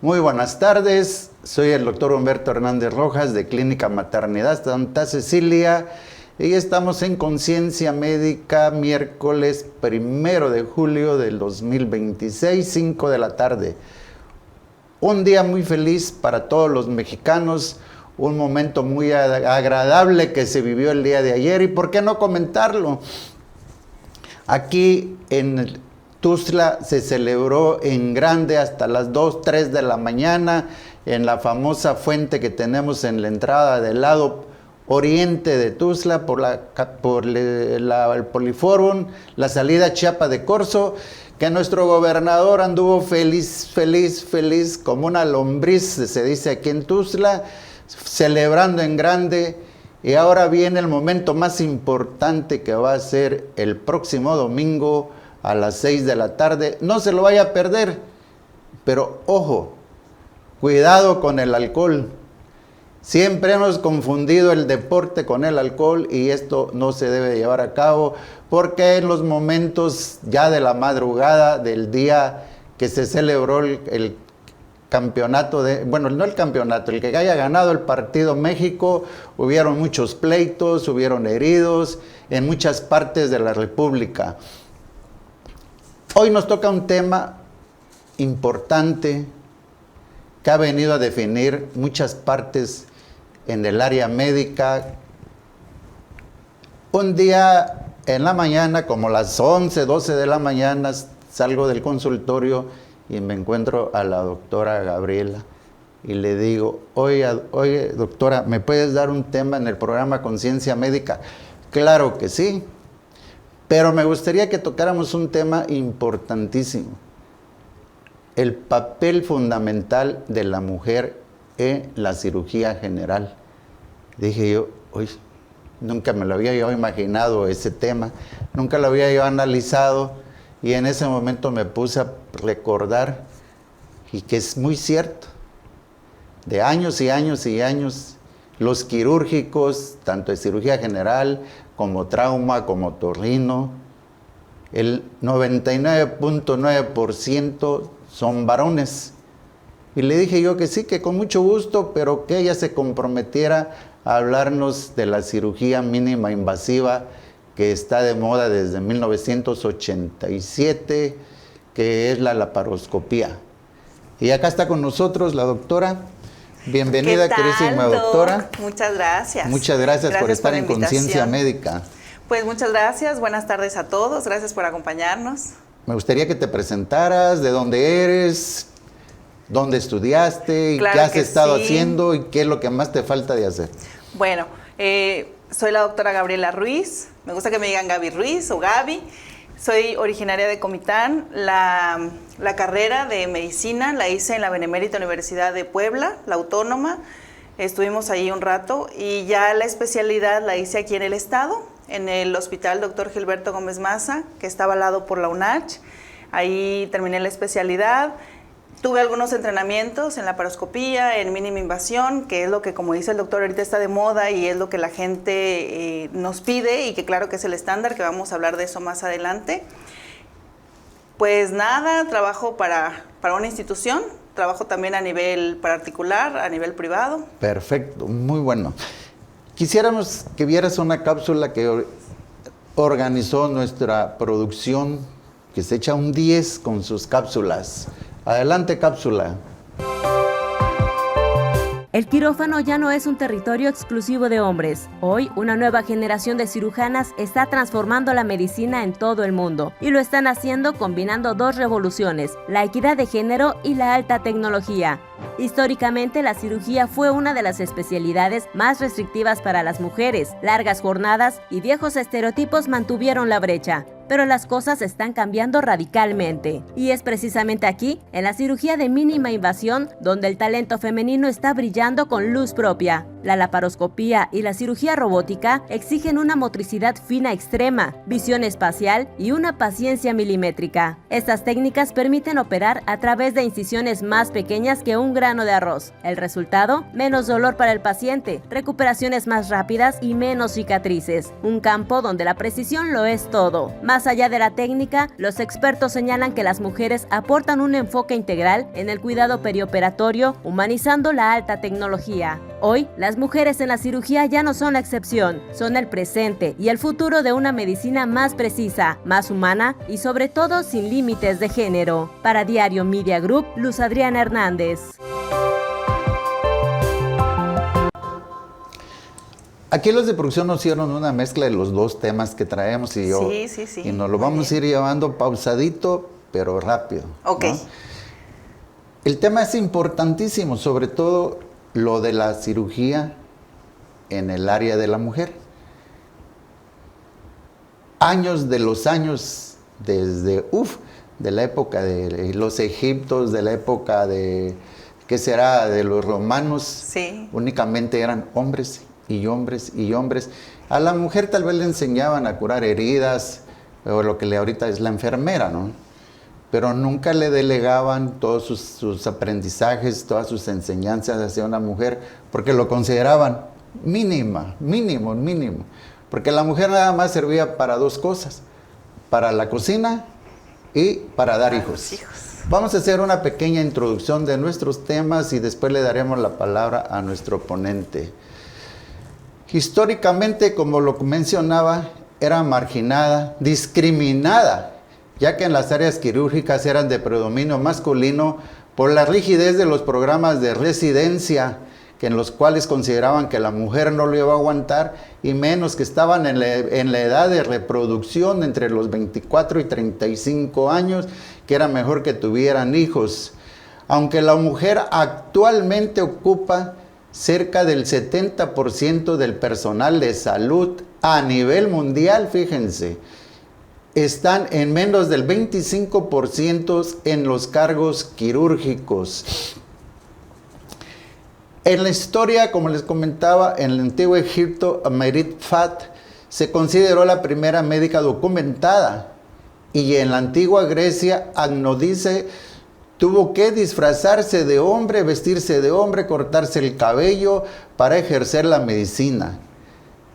Muy buenas tardes, soy el doctor Humberto Hernández Rojas de Clínica Maternidad Santa Cecilia y estamos en Conciencia Médica miércoles 1 de julio del 2026, 5 de la tarde. Un día muy feliz para todos los mexicanos, un momento muy agradable que se vivió el día de ayer y por qué no comentarlo. Aquí en Tuxtla se celebró en grande hasta las 2, 3 de la mañana en la famosa fuente que tenemos en la entrada del lado oriente de Tuxtla por el Poliforum, la salida Chiapa de Corzo, que nuestro gobernador anduvo feliz como una lombriz, se dice aquí en Tuxtla, celebrando en grande. Y ahora viene el momento más importante que va a ser el próximo domingo a las 6 de la tarde. No se lo vaya a perder, pero ojo, cuidado con el alcohol. Siempre hemos confundido el deporte con el alcohol y esto no se debe llevar a cabo porque en los momentos ya de la madrugada del día que se celebró el campeonato, no el campeonato, el que haya ganado el partido México, hubieron muchos pleitos, hubieron heridos en muchas partes de la República. Hoy nos toca un tema importante que ha venido a definir muchas partes en el área médica. Un día en la mañana, como las 11, 12 de la mañana, salgo del consultorio y me encuentro a la doctora Gabriela y le digo, oye doctora, ¿me puedes dar un tema en el programa Conciencia Médica? Claro que sí. Pero me gustaría que tocáramos un tema importantísimo, el papel fundamental de la mujer en la cirugía general. Dije yo, nunca me lo había yo imaginado ese tema, nunca lo había yo analizado y en ese momento me puse a recordar y que es muy cierto, de años y años y años, los quirúrgicos, tanto de cirugía general, como trauma, como torrino, el 99.9% son varones. Y le dije yo que sí, que con mucho gusto, pero que ella se comprometiera a hablarnos de la cirugía mínima invasiva que está de moda desde 1987, que es la laparoscopía. Y acá está con nosotros la doctora. Bienvenida, queridísima doctora. Muchas gracias. Muchas gracias por estar en Conciencia Médica. Pues muchas gracias, buenas tardes a todos, gracias por acompañarnos. Me gustaría que te presentaras, de dónde eres, dónde estudiaste, y qué has estado haciendo y qué es lo que más te falta de hacer. Bueno, soy la doctora Gabriela Ruiz, me gusta que me digan Gaby Ruiz o Gaby. Soy originaria de Comitán, la carrera de medicina la hice en la Benemérita Universidad de Puebla, la Autónoma, estuvimos ahí un rato y ya la especialidad la hice aquí en el estado, en el Hospital Dr. Gilberto Gómez Maza, que está avalado por la UNACH, ahí terminé la especialidad. Tuve algunos entrenamientos en laparoscopía, en mínima invasión, que es lo que, como dice el doctor, ahorita está de moda y es lo que la gente nos pide y que claro que es el estándar, que vamos a hablar de eso más adelante. Pues nada, trabajo para una institución, trabajo también a nivel particular, a nivel privado. Perfecto, muy bueno. Quisiéramos que vieras una cápsula que organizó nuestra producción, que se echa un 10 con sus cápsulas. Adelante, cápsula. El quirófano ya no es un territorio exclusivo de hombres. Hoy, una nueva generación de cirujanas está transformando la medicina en todo el mundo. Y lo están haciendo combinando dos revoluciones, la equidad de género y la alta tecnología. Históricamente, la cirugía fue una de las especialidades más restrictivas para las mujeres. Largas jornadas y viejos estereotipos mantuvieron la brecha. Pero las cosas están cambiando radicalmente. Y es precisamente aquí, en la cirugía de mínima invasión, donde el talento femenino está brillando con luz propia. La laparoscopía y la cirugía robótica exigen una motricidad fina extrema, visión espacial y una paciencia milimétrica. Estas técnicas permiten operar a través de incisiones más pequeñas que un grano de arroz. El resultado, menos dolor para el paciente, recuperaciones más rápidas y menos cicatrices. Un campo donde la precisión lo es todo. Más allá de la técnica, los expertos señalan que las mujeres aportan un enfoque integral en el cuidado perioperatorio, humanizando la alta tecnología. Hoy, las mujeres en la cirugía ya no son la excepción, son el presente y el futuro de una medicina más precisa, más humana y sobre todo sin límites de género. Para Diario Media Group, Luz Adriana Hernández. Aquí los de producción nos hicieron una mezcla de los dos temas que traemos y yo. Sí. Y nos lo vamos a ir llevando pausadito, pero rápido. Ok. ¿No? El tema es importantísimo, sobre todo lo de la cirugía en el área de la mujer. Años de los años, desde, de la época de los egiptos, de la época de, ¿qué será?, de los romanos. Sí. Únicamente eran hombres y hombres y hombres. A la mujer tal vez le enseñaban a curar heridas, o lo que ahorita es la enfermera, ¿no? Pero nunca le delegaban todos sus aprendizajes, todas sus enseñanzas hacia una mujer, porque lo consideraban mínimo. Porque la mujer nada más servía para dos cosas, para la cocina y para dar hijos. Vamos a hacer una pequeña introducción de nuestros temas y después le daremos la palabra a nuestro ponente. Históricamente, como lo mencionaba, era marginada, discriminada, ya que en las áreas quirúrgicas eran de predominio masculino por la rigidez de los programas de residencia, que en los cuales consideraban que la mujer no lo iba a aguantar, y menos que estaban en la edad de reproducción entre los 24 y 35 años, que era mejor que tuvieran hijos. Aunque la mujer actualmente ocupa cerca del 70% del personal de salud a nivel mundial, fíjense, están en menos del 25% en los cargos quirúrgicos. En la historia, como les comentaba, en el antiguo Egipto, Merit Fat se consideró la primera médica documentada, y en la antigua Grecia, Agnodice tuvo que disfrazarse de hombre, vestirse de hombre, cortarse el cabello para ejercer la medicina.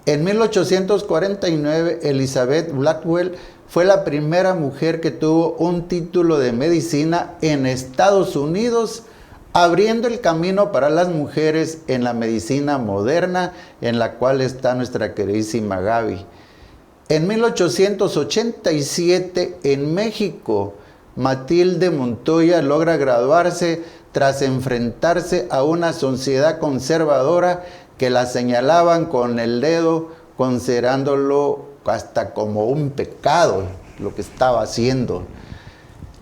En 1849, Elizabeth Blackwell fue la primera mujer que tuvo un título de medicina en Estados Unidos, abriendo el camino para las mujeres en la medicina moderna, en la cual está nuestra queridísima Gaby. En 1887, en México, Matilde Montoya logra graduarse tras enfrentarse a una sociedad conservadora que la señalaban con el dedo, considerándolo hasta como un pecado lo que estaba haciendo.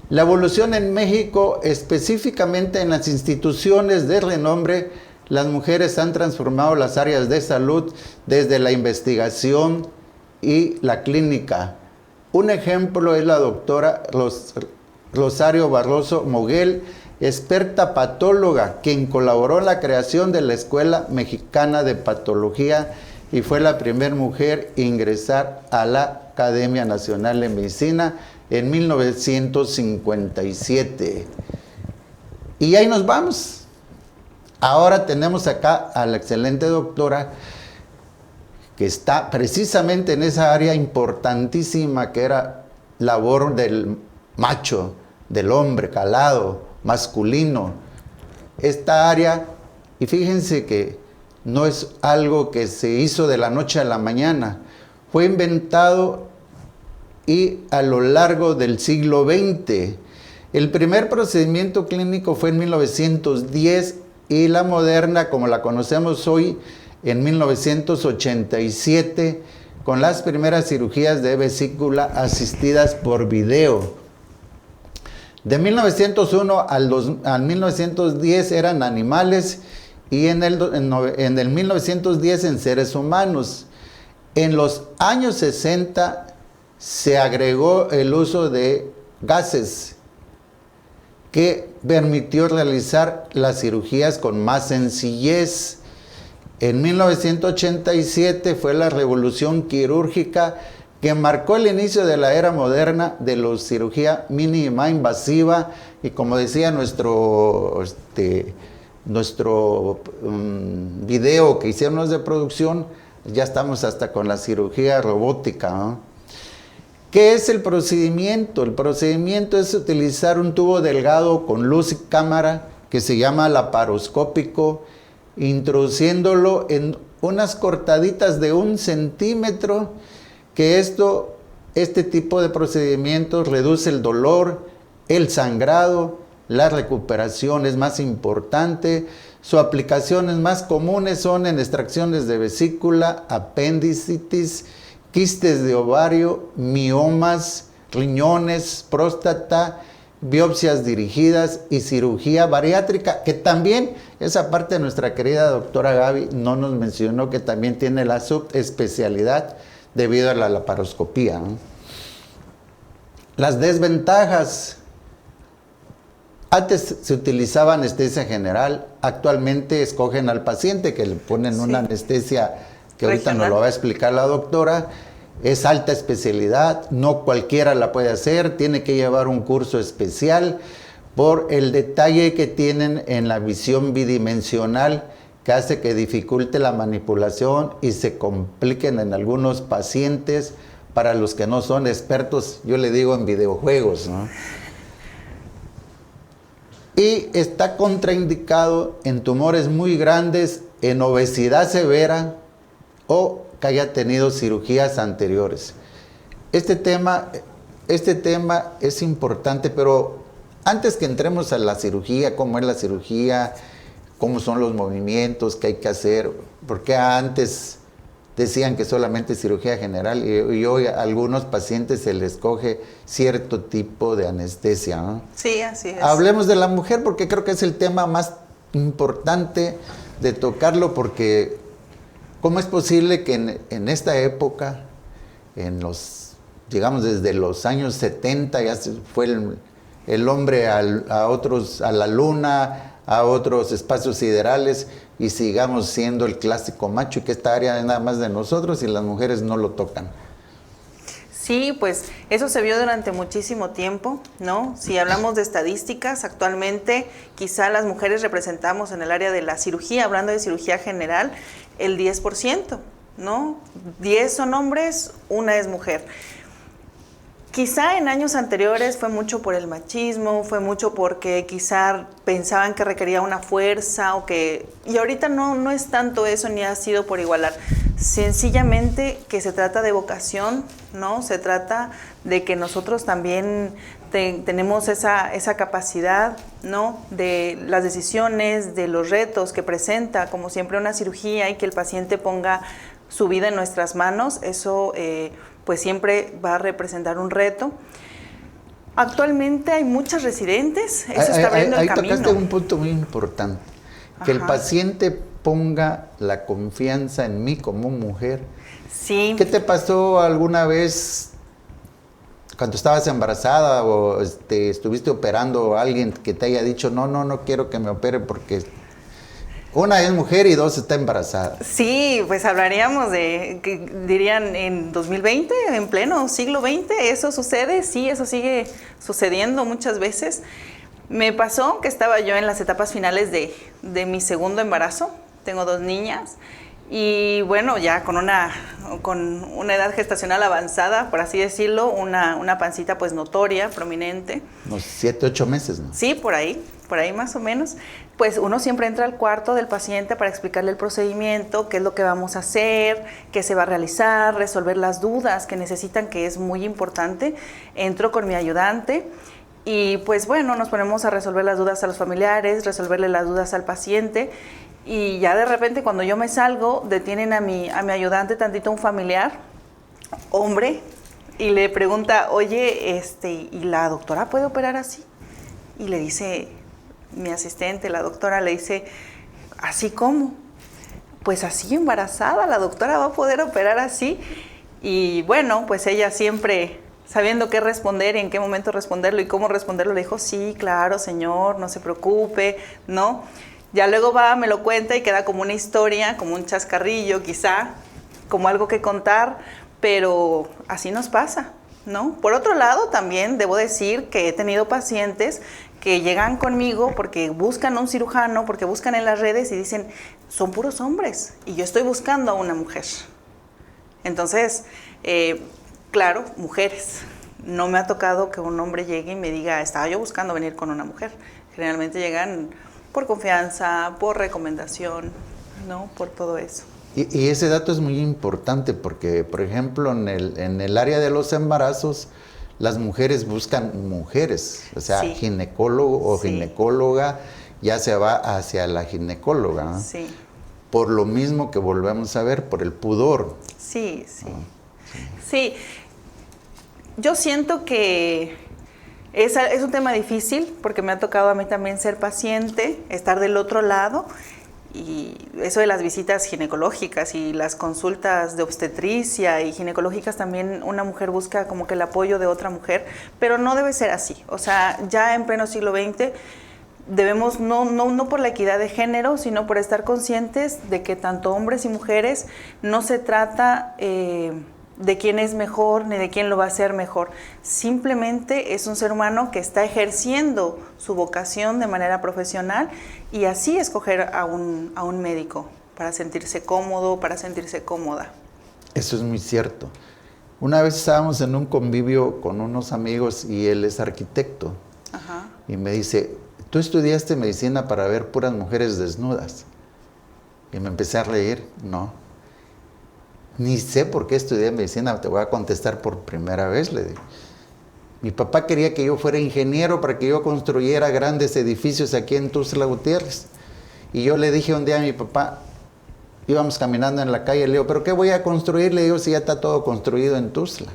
La evolución en México, específicamente en las instituciones de renombre, las mujeres han transformado las áreas de salud desde la investigación y la clínica. Un ejemplo es la doctora Rosario Barroso Moguel, experta patóloga, quien colaboró en la creación de la Escuela Mexicana de Patología y fue la primera mujer a ingresar a la Academia Nacional de Medicina en 1957. Y ahí nos vamos. Ahora tenemos acá a la excelente doctora que está precisamente en esa área importantísima que era labor del macho, del hombre calado, masculino. Esta área, y fíjense que no es algo que se hizo de la noche a la mañana, fue inventado y a lo largo del siglo XX. El primer procedimiento clínico fue en 1910 y la moderna, como la conocemos hoy, en 1987, con las primeras cirugías de vesícula asistidas por video. De 1901 al 1910 eran animales y en el 1910 en seres humanos. En los años 60 se agregó el uso de gases que permitió realizar las cirugías con más sencillez. En 1987 fue la revolución quirúrgica que marcó el inicio de la era moderna de la cirugía mínima invasiva, y como decía nuestro video que hicieron los de producción, ya estamos hasta con la cirugía robótica, ¿no? ¿Qué es el procedimiento? El procedimiento es utilizar un tubo delgado con luz y cámara que se llama laparoscópico, introduciéndolo en unas cortaditas de 1 centímetro, que este tipo de procedimientos reduce el dolor, el sangrado, la recuperación es más importante. Sus aplicaciones más comunes son en extracciones de vesícula, apendicitis, quistes de ovario, miomas, riñones, próstata, biopsias dirigidas y cirugía bariátrica, que también esa parte de nuestra querida doctora Gaby no nos mencionó, que también tiene la subespecialidad debido a la laparoscopía, ¿no? Las desventajas. Antes se utilizaba anestesia general, actualmente escogen al paciente que le ponen una anestesia que ahorita nos lo va a explicar la doctora. Es alta especialidad, no cualquiera la puede hacer, tiene que llevar un curso especial por el detalle que tienen en la visión bidimensional, que hace que dificulte la manipulación y se compliquen en algunos pacientes para los que no son expertos, yo le digo, en videojuegos, ¿no? Y está contraindicado en tumores muy grandes, en obesidad severa o que haya tenido cirugías anteriores. Este tema es importante, pero antes que entremos a la cirugía, cómo es la cirugía, cómo son los movimientos que hay que hacer, porque antes decían que solamente cirugía general y hoy a algunos pacientes se les coge cierto tipo de anestesia, ¿no? Sí, así es. Hablemos de la mujer porque creo que es el tema más importante de tocarlo, porque ¿cómo es posible que en esta época, digamos desde los años 70, ya fue el hombre a la luna, a otros espacios siderales, y sigamos siendo el clásico macho, y que esta área es nada más de nosotros y las mujeres no lo tocan? Sí, pues eso se vio durante muchísimo tiempo, ¿no? Si hablamos de estadísticas, actualmente quizá las mujeres representamos en el área de la cirugía, hablando de cirugía general, el 10%, ¿no? 10 son hombres, 1 es mujer. Quizá en años anteriores fue mucho por el machismo, fue mucho porque quizá pensaban que requería una fuerza y ahorita no es tanto eso ni ha sido por igualar. Sencillamente que se trata de vocación, ¿no? Se trata de que nosotros también tenemos esa capacidad, ¿no? De las decisiones, de los retos que presenta, como siempre una cirugía, y que el paciente ponga su vida en nuestras manos, eso pues siempre va a representar un reto. Actualmente hay muchas residentes, eso está abriendo el camino. Ahí tocaste un punto muy importante, que el paciente ponga la confianza en mí como mujer. Sí. ¿Qué te pasó alguna vez cuando estabas embarazada o estuviste operando a alguien que te haya dicho, no quiero que me opere porque 1 es mujer y 2 está embarazada? Sí, pues hablaríamos de, que dirían en 2020, en pleno siglo XX, eso sucede, sí, eso sigue sucediendo muchas veces. Me pasó que estaba yo en las etapas finales de mi segundo embarazo, tengo 2 niñas, y bueno, ya con una edad gestacional avanzada, por así decirlo, una pancita pues notoria, prominente. Unos 7, 8 meses, ¿no? Sí, por ahí más o menos. Pues uno siempre entra al cuarto del paciente para explicarle el procedimiento, qué es lo que vamos a hacer, qué se va a realizar, resolver las dudas que necesitan, que es muy importante. Entro con mi ayudante y pues bueno, nos ponemos a resolver las dudas a los familiares, resolverle las dudas al paciente, y ya de repente cuando yo me salgo, detienen a mi ayudante tantito, un familiar, hombre, y le pregunta, oye, ¿y la doctora puede operar así? Y le dice mi asistente, la doctora, le dice, ¿así cómo? Pues así embarazada, la doctora va a poder operar así. Y bueno, pues ella siempre sabiendo qué responder y en qué momento responderlo y cómo responderlo, le dijo, sí, claro, señor, no se preocupe, ¿no? Ya luego va, me lo cuenta y queda como una historia, como un chascarrillo quizá, como algo que contar, pero así nos pasa, ¿no? Por otro lado, también debo decir que he tenido pacientes que llegan conmigo porque buscan un cirujano, porque buscan en las redes y dicen, son puros hombres y yo estoy buscando a una mujer. Entonces, claro, mujeres. No me ha tocado que un hombre llegue y me diga, estaba yo buscando venir con una mujer. Generalmente llegan por confianza, por recomendación, ¿no? Por todo eso. Y ese dato es muy importante porque, por ejemplo, en el área de los embarazos, las mujeres buscan mujeres, o sea, Sí. ginecólogo o Sí. ginecóloga, ya se va hacia la ginecóloga, ¿no? Sí, Por lo mismo que volvemos a ver, por el pudor. sí, sí. Sí, yo siento que es un tema difícil porque me ha tocado a mí también ser paciente, estar del otro lado, y eso de las visitas ginecológicas y las consultas de obstetricia y ginecológicas también, una mujer busca como que el apoyo de otra mujer, pero no debe ser así. O sea, ya en pleno siglo XX debemos, no por la equidad de género, sino por estar conscientes de que tanto hombres y mujeres no se trata de quién es mejor ni de quién lo va a hacer mejor. Simplemente es un ser humano que está ejerciendo su vocación de manera profesional, y así escoger a un médico para sentirse cómodo, para sentirse cómoda. Eso es muy cierto. Una vez estábamos en un convivio con unos amigos y él es arquitecto. Ajá. Y me dice, ¿tú estudiaste medicina para ver puras mujeres desnudas? Y me empecé a reír. No. Ni sé por qué estudié medicina, te voy a contestar por primera vez, le digo. Mi papá quería que yo fuera ingeniero para que yo construyera grandes edificios aquí en Tuxtla Gutiérrez. Y yo le dije un día a mi papá, íbamos caminando en la calle, le digo, ¿pero qué voy a construir? Le digo, si ya está todo construido en Tuxtla.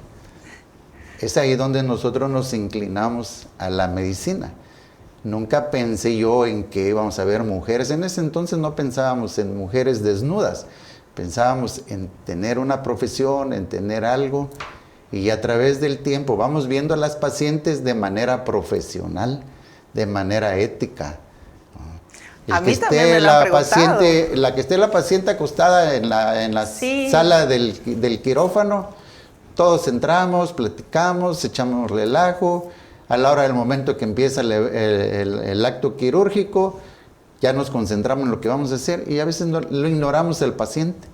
Es ahí donde nosotros nos inclinamos a la medicina. Nunca pensé yo en que íbamos a ver mujeres. En ese entonces no pensábamos en mujeres desnudas. Pensábamos en tener una profesión, en tener algo. Y a través del tiempo vamos viendo a las pacientes de manera profesional, de manera ética. A mí también me lo han preguntado. La que esté la paciente acostada en la Sí. sala del quirófano, todos entramos, platicamos, echamos relajo. A la hora del momento que empieza el acto quirúrgico, ya nos concentramos en lo que vamos a hacer y a veces lo ignoramos el paciente.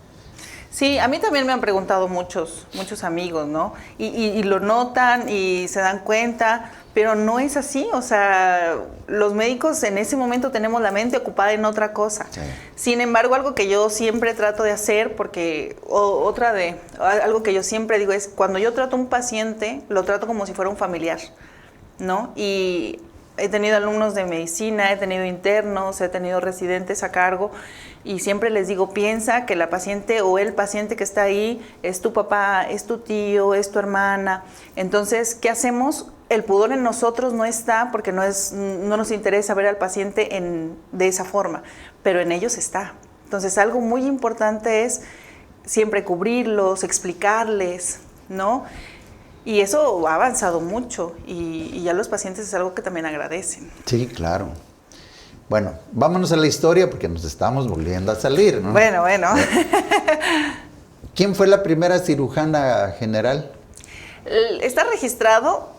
Sí, a mí también me han preguntado muchos amigos, ¿no? Y lo notan y se dan cuenta, pero no es así. O sea, los médicos en ese momento tenemos la mente ocupada en otra cosa. Sí. Sin embargo, algo que yo siempre trato de hacer, porque algo que yo siempre digo es, cuando yo trato a un paciente, lo trato como si fuera un familiar, ¿no? Y he tenido alumnos de medicina, he tenido internos, he tenido residentes a cargo, y siempre les digo, piensa que la paciente o el paciente que está ahí es tu papá, es tu tío, es tu hermana. Entonces, ¿qué hacemos? El pudor en nosotros no está porque no nos interesa ver al paciente de esa forma, pero en ellos está. Entonces, algo muy importante es siempre cubrirlos, explicarles, ¿no? Y eso ha avanzado mucho y ya los pacientes es algo que también agradecen. Sí, claro. Bueno, vámonos a la historia porque nos estamos volviendo a salir, ¿no? Bueno. ¿Quién fue la primera cirujana general? Está registrado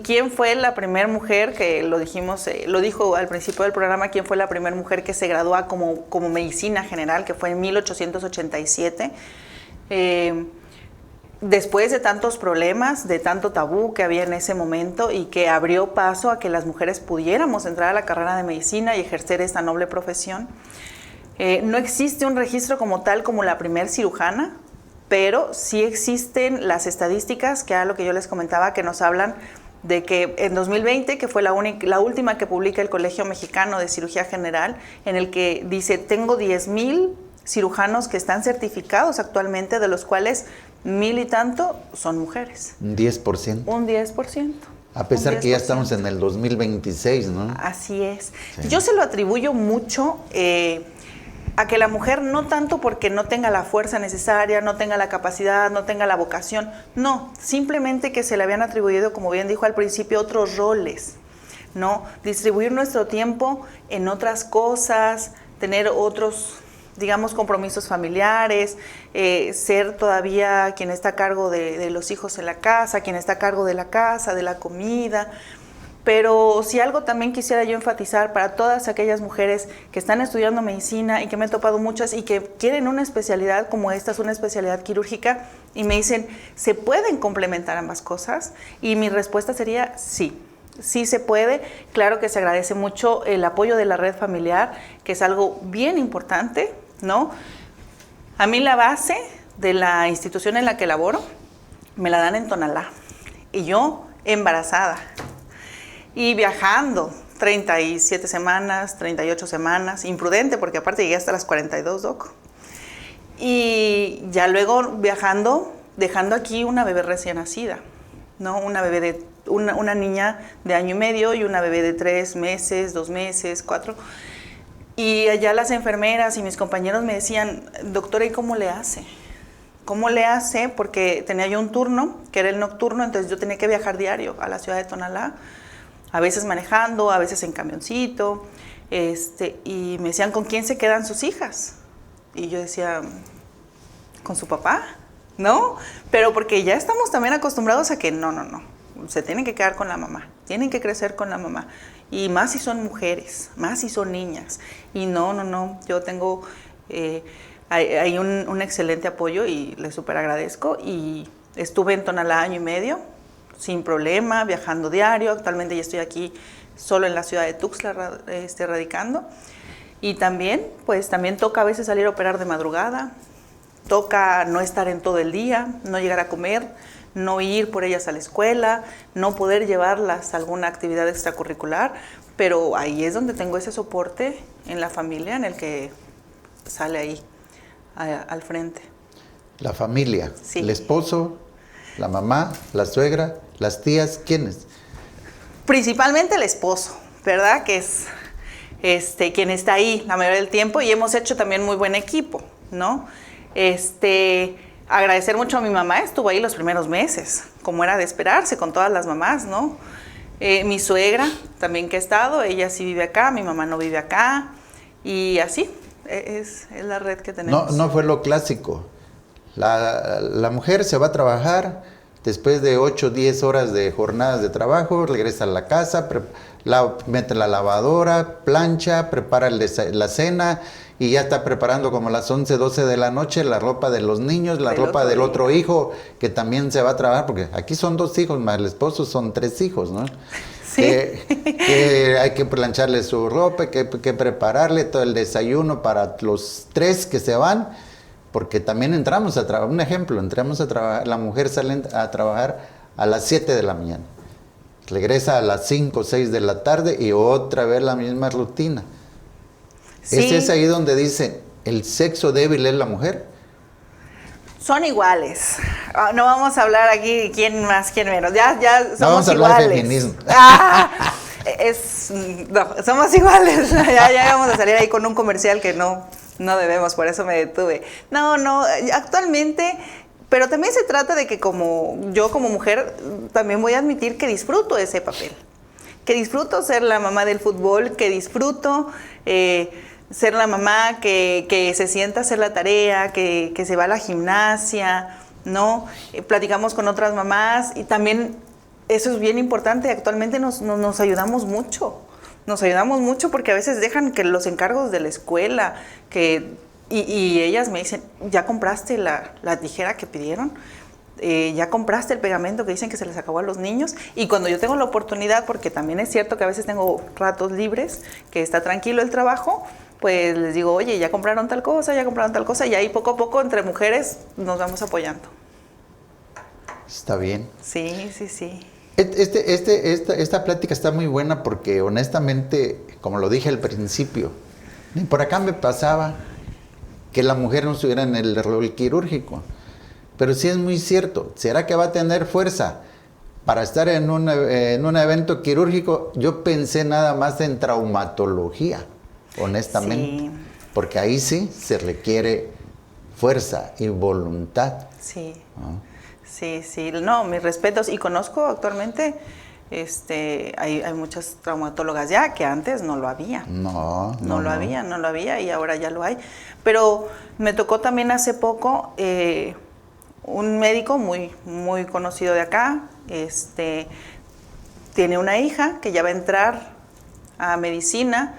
quién fue la primera mujer, que lo dijo al principio del programa, quién fue la primera mujer que se gradúa como medicina general, que fue en 1887. Después de tantos problemas, de tanto tabú que había en ese momento y que abrió paso a que las mujeres pudiéramos entrar a la carrera de medicina y ejercer esta noble profesión. No existe un registro como tal como la primer cirujana, pero sí existen las estadísticas, que era lo que yo les comentaba, que nos hablan de que en 2020, que fue la última que publica el Colegio Mexicano de Cirugía General, en el que dice, tengo 10,000 cirujanos que están certificados actualmente, de los cuales 1,000 y tanto son mujeres. Un 10%. Un 10%. A pesar que ya estamos en el 2026, ¿no? Así es. Sí. Yo se lo atribuyo mucho a que la mujer, no tanto porque no tenga la fuerza necesaria, no tenga la capacidad, no tenga la vocación, no, simplemente que se le habían atribuido, como bien dijo al principio, otros roles, ¿no? Distribuir nuestro tiempo en otras cosas, tener otros, digamos, compromisos familiares, ser todavía quien está a cargo de los hijos en la casa, quien está a cargo de la casa, de la comida. Pero si algo también quisiera yo enfatizar para todas aquellas mujeres que están estudiando medicina y que me he topado muchas y que quieren una especialidad como esta, es una especialidad quirúrgica, y me dicen, ¿se pueden complementar ambas cosas? Y mi respuesta sería sí. Sí se puede, claro que se agradece mucho el apoyo de la red familiar, que es algo bien importante, ¿no? A mí la base de la institución en la que laboro me la dan en Tonalá, y yo embarazada. Y viajando 37 semanas, 38 semanas, imprudente porque aparte llegué hasta las 42, doc. Y ya luego viajando, dejando aquí una bebé recién nacida, ¿no? Una niña de 1 año y medio y una bebé de 3 meses, 2 meses, 4. Y allá las enfermeras y mis compañeros me decían, doctora, ¿y cómo le hace? ¿Cómo le hace? Porque tenía yo un turno, que era el nocturno, entonces yo tenía que viajar diario a la ciudad de Tonalá. A veces manejando, a veces en camioncito, y me decían, ¿con quién se quedan sus hijas? Y yo decía, ¿con su papá? ¿No? Pero porque ya estamos también acostumbrados a que no, se tienen que quedar con la mamá, tienen que crecer con la mamá, y más si son mujeres, más si son niñas, y no, yo tengo, hay un excelente apoyo y les súper agradezco, y estuve en Tonalá 1 año y medio, sin problema, viajando diario. Actualmente ya estoy aquí solo en la ciudad de Tuxtla radicando. Y también toca a veces salir a operar de madrugada, toca no estar en todo el día, no llegar a comer, no ir por ellas a la escuela, no poder llevarlas a alguna actividad extracurricular, pero ahí es donde tengo ese soporte en la familia en el que sale ahí al frente. La familia, sí. El esposo, la mamá, la suegra, las tías, ¿quiénes? Principalmente el esposo, ¿verdad? Que es quien está ahí la mayoría del tiempo, y hemos hecho también muy buen equipo, ¿no? Agradecer mucho a mi mamá, estuvo ahí los primeros meses, como era de esperarse con todas las mamás, ¿no? Mi suegra también que ha estado, ella sí vive acá, mi mamá no vive acá, y así es la red que tenemos. No fue lo clásico. La mujer se va a trabajar, después de 8 o 10 horas de jornadas de trabajo, regresa a la casa, mete la lavadora, plancha, prepara la cena, y ya está preparando como a las 11, 12 de la noche la ropa de los niños, la ropa del otro hijo, que también se va a trabajar, porque aquí son 2 hijos, más el esposo son 3 hijos, ¿no? Sí. Que hay que plancharle su ropa, que prepararle todo el desayuno para los 3 que se van, porque también entramos a trabajar. Un ejemplo, entramos a trabajar, la mujer sale a trabajar a las 7 de la mañana, regresa a las 5 o 6 de la tarde y otra vez la misma rutina. Sí. Es ahí donde dicen, el sexo débil es la mujer. Son iguales. No vamos a hablar aquí quién más, quién menos. Ya somos iguales. No vamos a hablar de feminismo. Somos iguales. ya vamos a salir ahí con un comercial que no debemos, por eso me detuve. No, actualmente, pero también se trata de que yo como mujer también voy a admitir que disfruto ese papel. Que disfruto ser la mamá del fútbol, que disfruto ser la mamá que se sienta a hacer la tarea, que se va a la gimnasia, ¿no? Platicamos con otras mamás y también eso es bien importante. Actualmente nos ayudamos mucho. Nos ayudamos mucho porque a veces dejan que los encargos de la escuela, y ellas me dicen, ¿ya compraste la tijera que pidieron? ¿Ya compraste el pegamento que dicen que se les acabó a los niños? Y cuando yo tengo la oportunidad, porque también es cierto que a veces tengo ratos libres, que está tranquilo el trabajo, pues les digo, oye, ¿ya compraron tal cosa? Y ahí poco a poco entre mujeres nos vamos apoyando. Está bien. Sí. Esta plática está muy buena porque honestamente, como lo dije al principio, ni por acá me pasaba que la mujer no estuviera en el rol quirúrgico. Pero sí es muy cierto. ¿Será que va a tener fuerza para estar en un evento quirúrgico? Yo pensé nada más en traumatología, honestamente. Sí. Porque ahí sí se requiere fuerza y voluntad. Sí. ¿No? Sí. No, mis respetos. Y conozco actualmente, hay muchas traumatólogas ya que antes no lo había. No lo había y ahora ya lo hay. Pero me tocó también hace poco un médico muy, muy conocido de acá, tiene una hija que ya va a entrar a medicina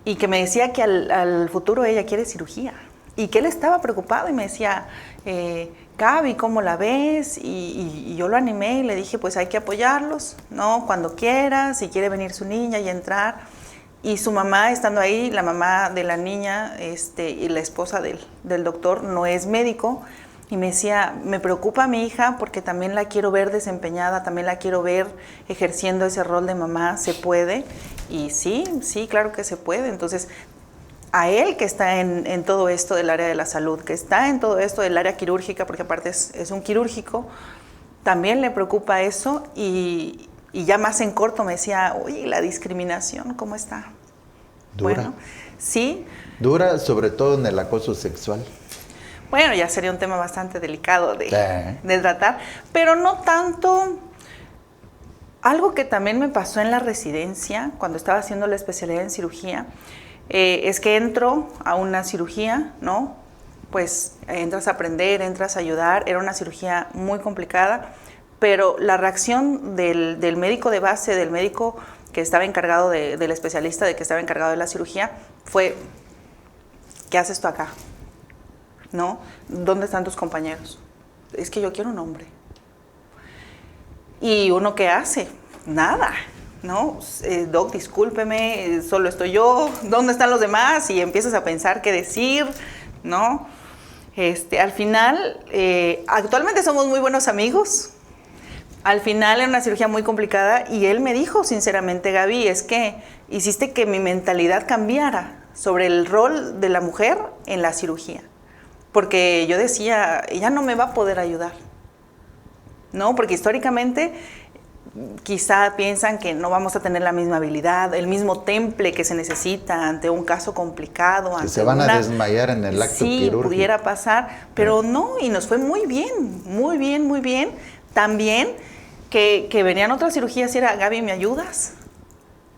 y que me decía que al futuro ella quiere cirugía y que él estaba preocupado y me decía, Gaby, ¿cómo la ves? Y yo lo animé y le dije, pues hay que apoyarlos, ¿no? Cuando quieras, si quiere venir su niña y entrar. Y su mamá, estando ahí, la mamá de la niña y la esposa del doctor, no es médico, y me decía, me preocupa a mi hija porque también la quiero ver desempeñada, también la quiero ver ejerciendo ese rol de mamá, ¿se puede? Y sí, claro que se puede. Entonces, a él que está en todo esto del área de la salud, que está en todo esto del área quirúrgica, porque aparte es un quirúrgico, también le preocupa eso y ya más en corto me decía, oye, la discriminación, ¿cómo está? Dura. Bueno, sí. Dura, sobre todo en el acoso sexual. Bueno, ya sería un tema bastante delicado de tratar, pero no tanto. Algo que también me pasó en la residencia, cuando estaba haciendo la especialidad en cirugía, es que entro a una cirugía, ¿no? Pues entras a aprender, entras a ayudar. Era una cirugía muy complicada, pero la reacción del médico de base, del médico que estaba encargado del especialista, de que estaba encargado de la cirugía, fue, ¿qué haces tú acá? ¿No? ¿Dónde están tus compañeros? Es que yo quiero un hombre. ¿Y uno qué hace? Nada, ¿no? Doc, discúlpeme, solo estoy yo, ¿dónde están los demás? Y empiezas a pensar qué decir, ¿no? Al final, actualmente somos muy buenos amigos. Al final era una cirugía muy complicada y él me dijo sinceramente, Gaby, es que hiciste que mi mentalidad cambiara sobre el rol de la mujer en la cirugía. Porque yo decía, ella no me va a poder ayudar, ¿no? Porque históricamente quizá piensan que no vamos a tener la misma habilidad, el mismo temple que se necesita ante un caso complicado. Que se van a desmayar en el acto quirúrgico. Sí, pudiera pasar, pero no, y nos fue muy bien, muy bien, muy bien. También que venían otras cirugías y era, Gaby, ¿me ayudas?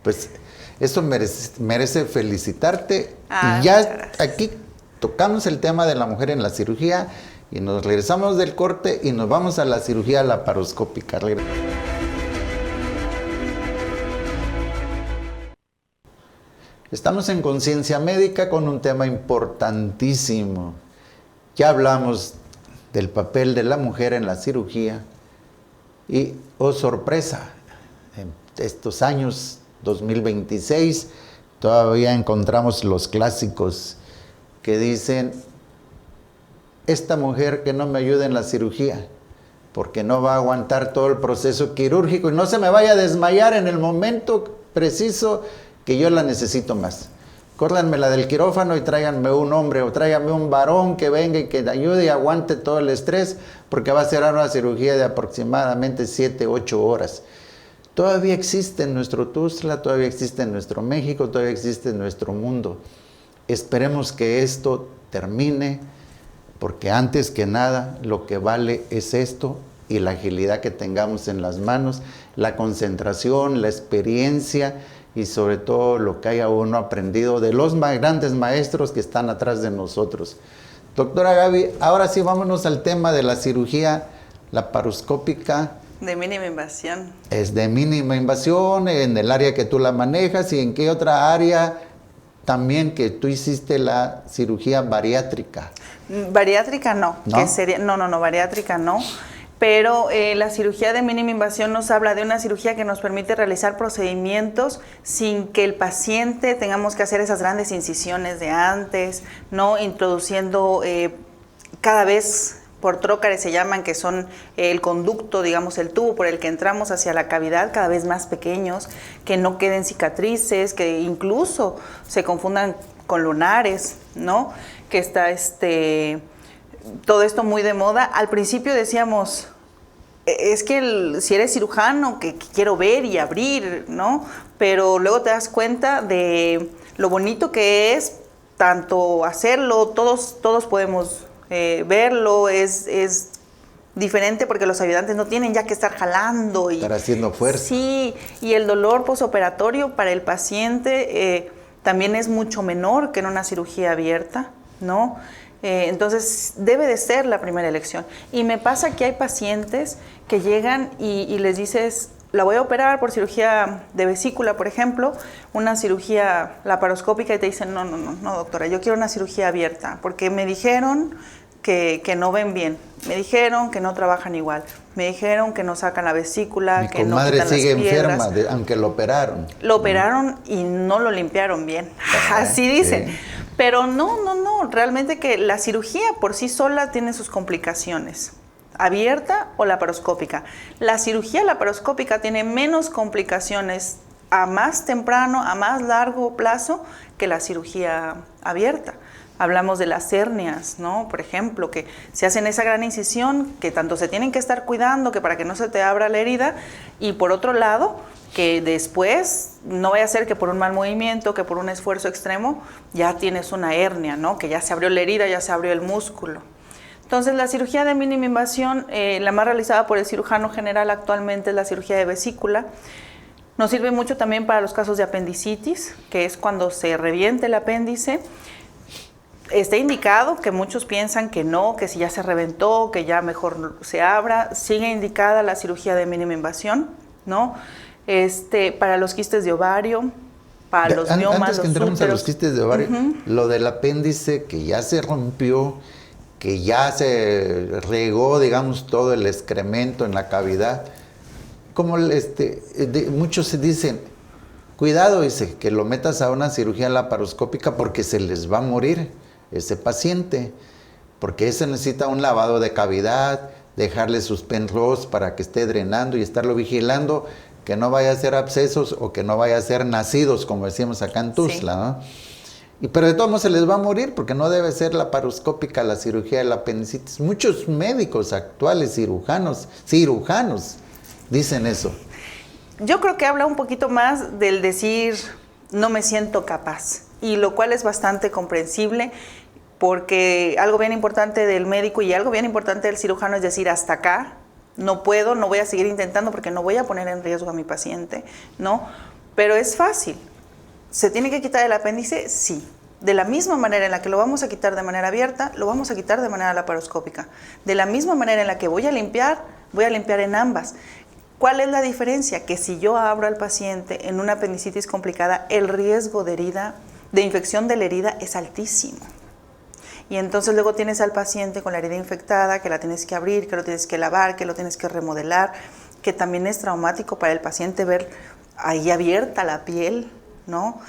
Pues eso merece felicitarte. Ah, y ya muchas gracias. aquí tocamos el tema de la mujer en la cirugía y nos regresamos del corte y nos vamos a la cirugía laparoscópica. Estamos en Conciencia Médica con un tema importantísimo. Ya hablamos del papel de la mujer en la cirugía y, oh sorpresa, en estos años 2026 todavía encontramos los clásicos que dicen, esta mujer que no me ayude en la cirugía, porque no va a aguantar todo el proceso quirúrgico y no se me vaya a desmayar en el momento preciso que yo la necesito más. Córranmela del quirófano y tráiganme un hombre o tráiganme un varón que venga y que ayude y aguante todo el estrés, porque va a ser una cirugía de aproximadamente 7-8 horas. Todavía existe en nuestro Tuxtla, todavía existe en nuestro México, todavía existe en nuestro mundo. Esperemos que esto termine, porque antes que nada lo que vale es esto y la agilidad que tengamos en las manos, la concentración, la experiencia y sobre todo lo que haya uno aprendido de los más grandes maestros que están atrás de nosotros. Doctora Gaby, ahora sí vámonos al tema de la cirugía laparoscópica. De mínima invasión. Es de mínima invasión, en el área que tú la manejas y en qué otra área también que tú hiciste la cirugía bariátrica. Bariátrica no. ¿No? Que sería, no, bariátrica no. Pero la cirugía de mínima invasión nos habla de una cirugía que nos permite realizar procedimientos sin que el paciente tengamos que hacer esas grandes incisiones de antes, ¿no? Introduciendo cada vez por trócares se llaman, que son el conducto, digamos, el tubo por el que entramos hacia la cavidad, cada vez más pequeños, que no queden cicatrices, que incluso se confundan con lunares, ¿no? Que está todo esto muy de moda. Al principio decíamos, es que si eres cirujano, que quiero ver y abrir, ¿no? Pero luego te das cuenta de lo bonito que es tanto hacerlo, todos podemos verlo, es diferente porque los ayudantes no tienen ya que estar jalando. Estar haciendo fuerza. Sí, y el dolor posoperatorio para el paciente también es mucho menor que en una cirugía abierta, ¿no? Entonces debe de ser la primera elección. Y me pasa que hay pacientes que llegan y les dices, la voy a operar por cirugía de vesícula, por ejemplo, una cirugía laparoscópica y te dicen, no, doctora, yo quiero una cirugía abierta, porque me dijeron que no ven bien, me dijeron que no trabajan igual, me dijeron que no sacan la vesícula, que no quitan las piedras. Mi comadre sigue enferma, aunque lo operaron. Lo operaron y no lo limpiaron bien, así dicen. Sí. Pero no, realmente que la cirugía por sí sola tiene sus complicaciones. Abierta o laparoscópica. La cirugía laparoscópica tiene menos complicaciones a más temprano, a más largo plazo que la cirugía abierta. Hablamos de las hernias, ¿no? Por ejemplo, que se hacen esa gran incisión, que tanto se tienen que estar cuidando que para que no se te abra la herida, y por otro lado, que después no vaya a ser que por un mal movimiento, que por un esfuerzo extremo, ya tienes una hernia, ¿no? Que ya se abrió la herida, ya se abrió el músculo. Entonces, la cirugía de mínima invasión, la más realizada por el cirujano general actualmente es la cirugía de vesícula. Nos sirve mucho también para los casos de apendicitis, que es cuando se reviente el apéndice. Está indicado, que muchos piensan que no, que si ya se reventó, que ya mejor se abra. Sigue indicada la cirugía de mínima invasión, ¿no? Para los quistes de ovario, para los miomas, antes que entremos a los quistes de ovario, lo del apéndice que ya se rompió, que ya se regó, digamos, todo el excremento en la cavidad, como muchos se dicen, cuidado, dice, que lo metas a una cirugía laparoscópica porque se les va a morir ese paciente, porque ese necesita un lavado de cavidad, dejarle sus penrose para que esté drenando y estarlo vigilando, que no vaya a ser abscesos o que no vaya a ser nacidos, como decíamos acá en Tuxtla, sí. ¿No? Pero de todos modos se les va a morir porque no debe ser laparoscópica la cirugía del apendicitis. Muchos médicos actuales, cirujanos, dicen eso. Yo creo que habla un poquito más del decir, no me siento capaz, y lo cual es bastante comprensible, porque algo bien importante del médico y algo bien importante del cirujano es decir, hasta acá, no puedo, no voy a seguir intentando porque no voy a poner en riesgo a mi paciente, ¿no? Pero es fácil. ¿Se tiene que quitar el apéndice? Sí. De la misma manera en la que lo vamos a quitar de manera abierta, lo vamos a quitar de manera laparoscópica. De la misma manera en la que voy a limpiar en ambas. ¿Cuál es la diferencia? Que si yo abro al paciente en una apendicitis complicada, el riesgo de herida, de infección de la herida es altísimo. Y entonces luego tienes al paciente con la herida infectada, que la tienes que abrir, que lo tienes que lavar, que lo tienes que remodelar, que también es traumático para el paciente ver ahí abierta la piel, ¿no?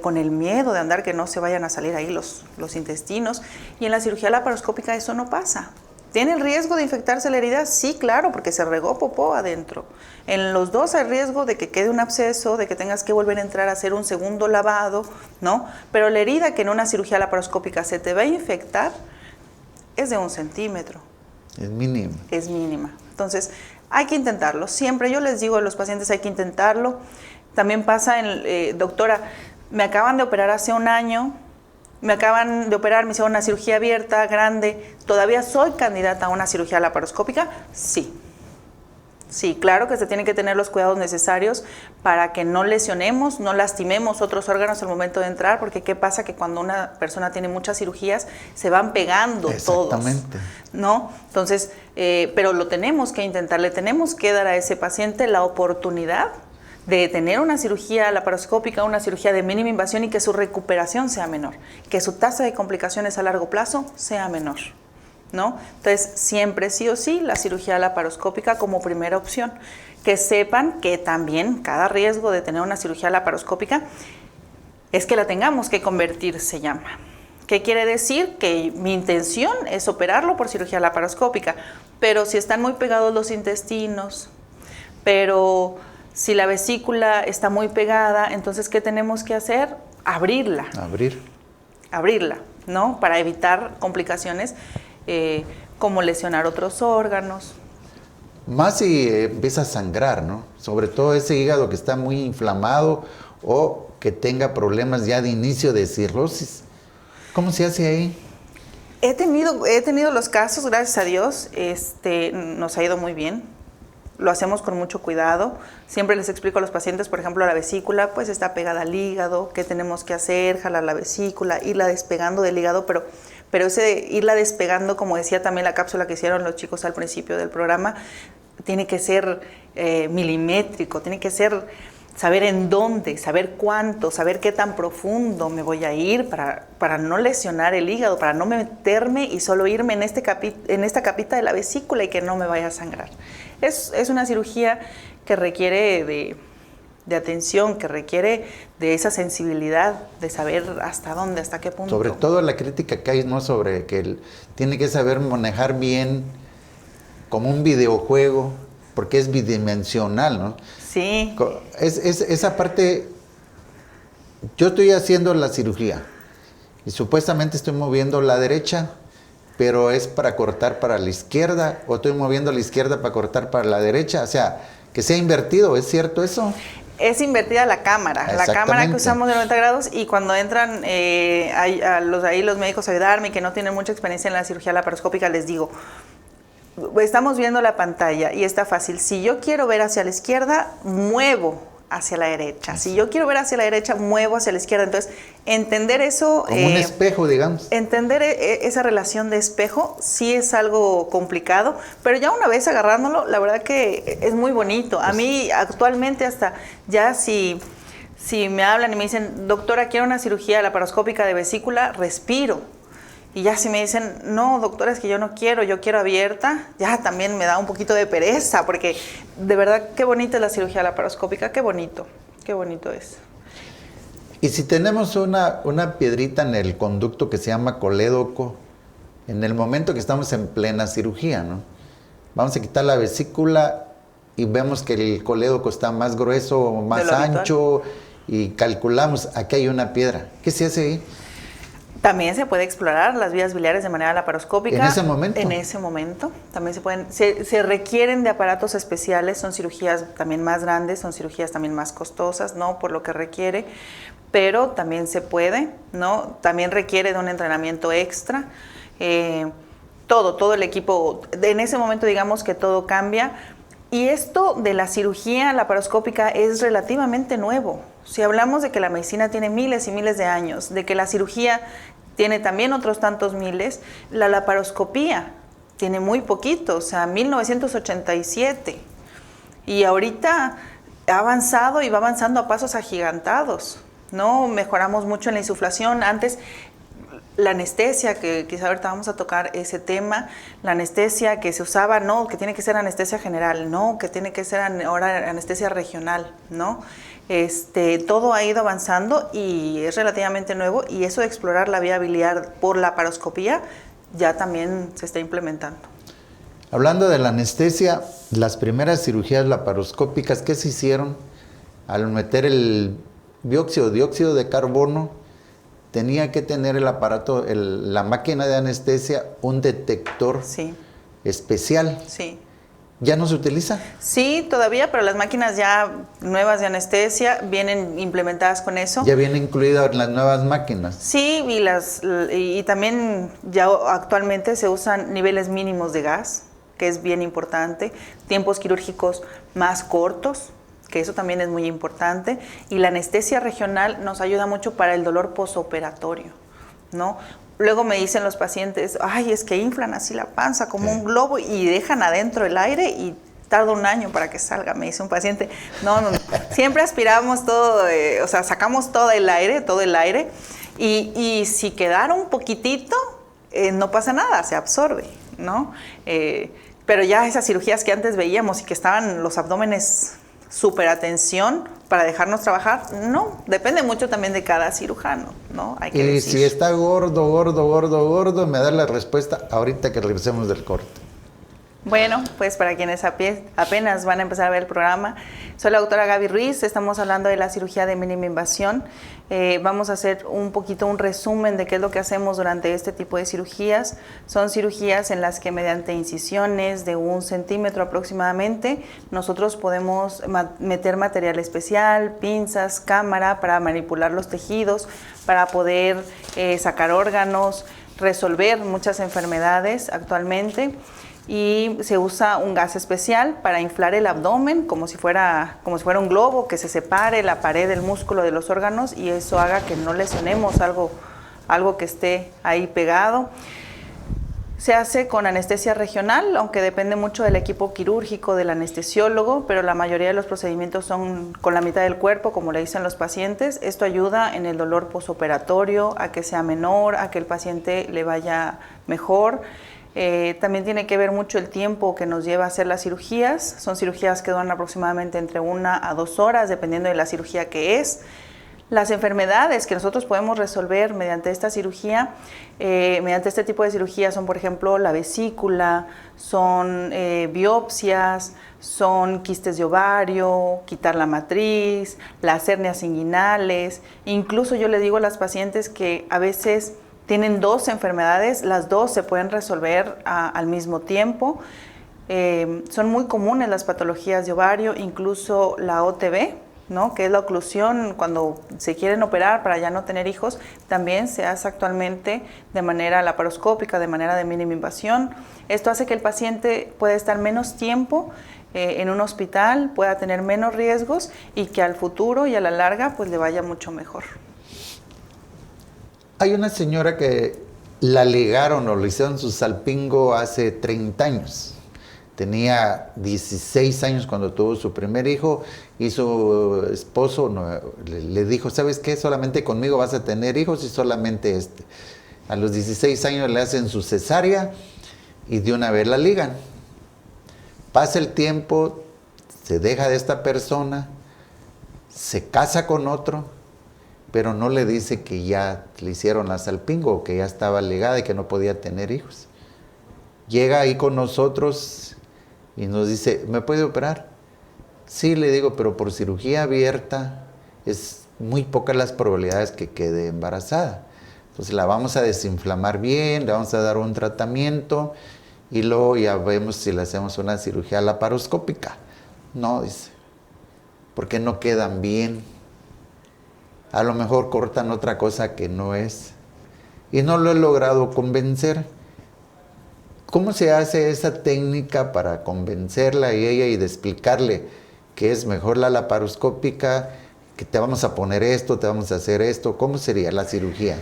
Con el miedo de andar que no se vayan a salir ahí los intestinos. Y en la cirugía laparoscópica eso no pasa. ¿Tiene el riesgo de infectarse la herida? Sí, claro, porque se regó popó adentro. En los dos hay riesgo de que quede un absceso, de que tengas que volver a entrar a hacer un segundo lavado, ¿no? Pero la herida que en una cirugía laparoscópica se te va a infectar es de 1 centímetro. Es mínima. Es mínima. Entonces, hay que intentarlo. Siempre yo les digo a los pacientes, hay que intentarlo. También pasa, doctora, me acaban de operar hace 1 año, me acaban de operar, me hicieron una cirugía abierta, grande, ¿todavía soy candidata a una cirugía laparoscópica? Sí. Sí, claro que se tienen que tener los cuidados necesarios para que no lesionemos, no lastimemos otros órganos al momento de entrar, porque ¿qué pasa? Que cuando una persona tiene muchas cirugías, se van pegando todos. Exactamente. ¿No? Entonces, pero lo tenemos que intentar, le tenemos que dar a ese paciente la oportunidad de tener una cirugía laparoscópica, una cirugía de mínima invasión y que su recuperación sea menor, que su tasa de complicaciones a largo plazo sea menor, ¿no? Entonces, siempre sí o sí la cirugía laparoscópica como primera opción. Que sepan que también cada riesgo de tener una cirugía laparoscópica es que la tengamos que convertir, se llama. ¿Qué quiere decir? Que mi intención es operarlo por cirugía laparoscópica, pero si están muy pegados los intestinos, pero si la vesícula está muy pegada, entonces, ¿qué tenemos que hacer? Abrirla. Abrirla, ¿no? Para evitar complicaciones como lesionar otros órganos. Más si empieza a sangrar, ¿no? Sobre todo ese hígado que está muy inflamado o que tenga problemas ya de inicio de cirrosis. ¿Cómo se hace ahí? He tenido los casos, gracias a Dios, nos ha ido muy bien. Lo hacemos con mucho cuidado. Siempre les explico a los pacientes, por ejemplo, la vesícula pues está pegada al hígado, ¿qué tenemos que hacer? Jalar la vesícula, irla despegando del hígado, pero ese irla despegando, como decía también la cápsula que hicieron los chicos al principio del programa, tiene que ser milimétrico, tiene que ser saber en dónde, saber cuánto, saber qué tan profundo me voy a ir para no lesionar el hígado, para no meterme y solo irme en esta capita de la vesícula y que no me vaya a sangrar. Es una cirugía que requiere de atención, que requiere de esa sensibilidad, de saber hasta dónde, hasta qué punto. Sobre todo la crítica que hay, ¿no? Sobre que tiene que saber manejar bien como un videojuego, porque es bidimensional, ¿no? Sí. Esa parte, yo estoy haciendo la cirugía y supuestamente estoy moviendo la derecha, pero es para cortar para la izquierda, o estoy moviendo la izquierda para cortar para la derecha, o sea, que sea invertido, ¿es cierto eso? Es invertida la cámara que usamos de 90 grados, y cuando entran ahí los médicos a ayudarme y que no tienen mucha experiencia en la cirugía laparoscópica, les digo, estamos viendo la pantalla y está fácil. Si yo quiero ver hacia la izquierda, muevo hacia la derecha. Si yo quiero ver hacia la derecha, muevo hacia la izquierda. Entonces, entender eso... Como un espejo, digamos. Entender esa relación de espejo sí es algo complicado, pero ya una vez agarrándolo, la verdad que es muy bonito. A mí actualmente hasta ya si me hablan y me dicen, doctora, quiero una cirugía laparoscópica de vesícula, respiro. Y ya si me dicen, no, doctora, es que yo no quiero, yo quiero abierta, ya también me da un poquito de pereza, porque de verdad qué bonita es la cirugía laparoscópica, qué bonito es. Y si tenemos una piedrita en el conducto que se llama colédoco, en el momento que estamos en plena cirugía, ¿no? Vamos a quitar la vesícula y vemos que el colédoco está más grueso, más ancho, y calculamos, aquí hay una piedra. ¿Qué se hace ahí? También se puede explorar las vías biliares de manera laparoscópica. ¿En ese momento? En ese momento. También se requieren de aparatos especiales, son cirugías también más grandes, son cirugías también más costosas, ¿no? Por lo que requiere, pero también se puede, ¿no? También requiere de un entrenamiento extra. Todo el equipo, en ese momento digamos que todo cambia. Y esto de la cirugía laparoscópica es relativamente nuevo. Si hablamos de que la medicina tiene miles y miles de años, de que la cirugía tiene también otros tantos miles, la laparoscopía tiene muy poquito, o sea, 1987. Y ahorita ha avanzado y va avanzando a pasos agigantados, ¿no? Mejoramos mucho en la insuflación. Antes, la anestesia, que quizá ahorita vamos a tocar ese tema, la anestesia que se usaba, no, que tiene que ser anestesia general, no, que tiene que ser ahora anestesia regional, ¿no? Todo ha ido avanzando y es relativamente nuevo, y eso de explorar la vía biliar por laparoscopía ya también se está implementando. Hablando de la anestesia, las primeras cirugías laparoscópicas que se hicieron al meter el dióxido de carbono, tenía que tener el aparato, la máquina de anestesia, un detector especial. Sí. ¿Ya no se utiliza? Sí, todavía, pero las máquinas ya nuevas de anestesia vienen implementadas con eso. ¿Ya viene incluida en las nuevas máquinas? Sí, y también ya actualmente se usan niveles mínimos de gas, que es bien importante, tiempos quirúrgicos más cortos, que eso también es muy importante, y la anestesia regional nos ayuda mucho para el dolor posoperatorio, ¿no? Luego me dicen los pacientes, ay, es que inflan así la panza como un globo y dejan adentro el aire y tarda un año para que salga, me dice un paciente. No, siempre aspiramos todo, o sea, sacamos todo el aire y si quedara un poquitito, no pasa nada, se absorbe, ¿no? Pero ya esas cirugías que antes veíamos y que estaban los abdómenes súper atención para dejarnos trabajar, no, depende mucho también de cada cirujano, ¿no? Hay que decir. Si está gordo, me da la respuesta ahorita que regresemos del corte. Bueno, pues para quienes apenas van a empezar a ver el programa, soy la doctora Gaby Ruiz, estamos hablando de la cirugía de mínima invasión. Vamos a hacer un poquito un resumen de qué es lo que hacemos durante este tipo de cirugías. Son cirugías en las que mediante incisiones de 1 centímetro aproximadamente, nosotros podemos meter material especial, pinzas, cámara para manipular los tejidos, para poder sacar órganos, resolver muchas enfermedades actualmente. Y se usa un gas especial para inflar el abdomen como si fuera un globo, que se separe la pared del músculo de los órganos y eso haga que no lesionemos algo que esté ahí pegado. Se hace con anestesia regional, aunque depende mucho del equipo quirúrgico, del anestesiólogo, pero la mayoría de los procedimientos son con la mitad del cuerpo, como le dicen los pacientes. Esto ayuda en el dolor posoperatorio, a que sea menor, a que el paciente le vaya mejor. También tiene que ver mucho el tiempo que nos lleva a hacer las cirugías. Son cirugías que duran aproximadamente entre 1 a 2 horas, dependiendo de la cirugía que es. Las enfermedades que nosotros podemos resolver mediante esta cirugía, mediante este tipo de cirugía son, por ejemplo, la vesícula, son biopsias, son quistes de ovario, quitar la matriz, las hernias inguinales. Incluso yo le digo a las pacientes que a veces tienen 2 enfermedades, las 2 se pueden resolver al mismo tiempo. Son muy comunes las patologías de ovario, incluso la OTB, ¿no? Que es la oclusión cuando se quieren operar para ya no tener hijos, también se hace actualmente de manera laparoscópica, de manera de mínima invasión. Esto hace que el paciente pueda estar menos tiempo en un hospital, pueda tener menos riesgos y que al futuro y a la larga pues le vaya mucho mejor. Hay una señora que la ligaron o le hicieron su salpingo hace 30 años. Tenía 16 años cuando tuvo su primer hijo y su esposo le dijo, ¿sabes qué? Solamente conmigo vas a tener hijos y solamente este. A los 16 años le hacen su cesárea y de una vez la ligan. Pasa el tiempo, se deja de esta persona, se casa con otro, pero no le dice que ya le hicieron la salpingo, que ya estaba ligada y que no podía tener hijos. Llega ahí con nosotros y nos dice, ¿me puede operar? Sí, le digo, pero por cirugía abierta es muy pocas las probabilidades que quede embarazada. Entonces la vamos a desinflamar bien, le vamos a dar un tratamiento y luego ya vemos si le hacemos una cirugía laparoscópica. No, dice, porque no quedan bien. A lo mejor cortan otra cosa que no es. Y no lo he logrado convencer. ¿Cómo se hace esa técnica para convencerla a ella y de explicarle que es mejor la laparoscópica, que te vamos a poner esto, te vamos a hacer esto? ¿Cómo sería la cirugía?